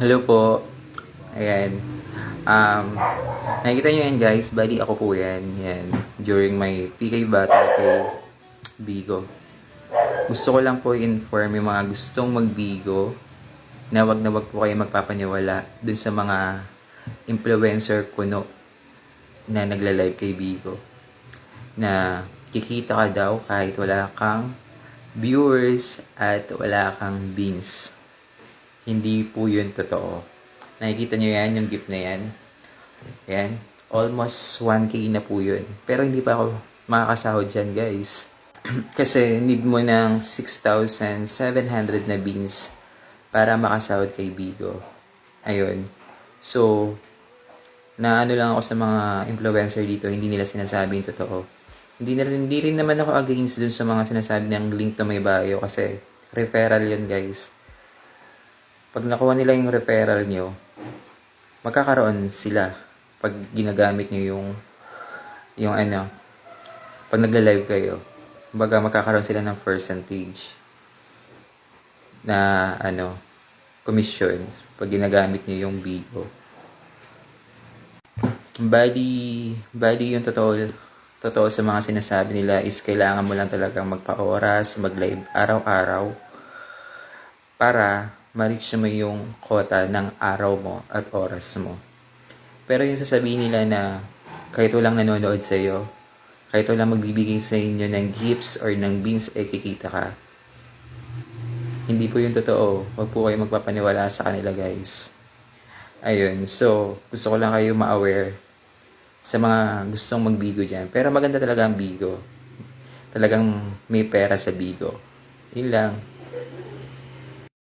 Hello po. Ayan. Um, Nakikita nyo yan guys. Bali ako po yan. Yan. During my PK battle kay Bigo. Gusto ko lang po inform yung mga gustong magbigo na wag po kayo magpapaniwala dun sa mga influencer kuno na nagla-live kay Bigo. Na kikita ka daw kahit wala kang viewers at wala kang beans. Hindi po yun totoo. Nakikita nyo yan, yung gift na yan. Yan. Almost 1K na po yun. Pero hindi pa ako makakasahod dyan, guys. Kasi need mo ng 6,700 na beans para makasahod kay Bigo. Ayun. So, na ano lang ako sa mga influencer dito, hindi nila sinasabi yung totoo. Hindi rin naman ako against dun sa mga sinasabi ng link to my bio kasi referral yun, guys. Pag nakuha nila yung referral nyo, magkakaroon sila pag ginagamit nyo yung ano, pag nagla-live kayo. Kumbaga magkakaroon sila ng percentage na ano, commission pag ginagamit nyo yung Bigo. Bali yung totoo sa mga sinasabi nila is kailangan mo lang talagang magpa-oras, mag-live araw-araw para ma-reach mo yung quota ng araw mo at oras mo. Pero yung sasabihin nila na kahit walang nanonood sa'yo, kahit walang magbibigay sa inyo ng gifts or ng beans, kikita ka. Hindi po yung totoo. Huwag po kayo magpapaniwala sa kanila, guys. Ayun, so gusto ko lang kayo ma-aware sa mga gustong magbigo dyan. Pero maganda talaga ang Bigo. Talagang may pera sa Bigo. Yun lang.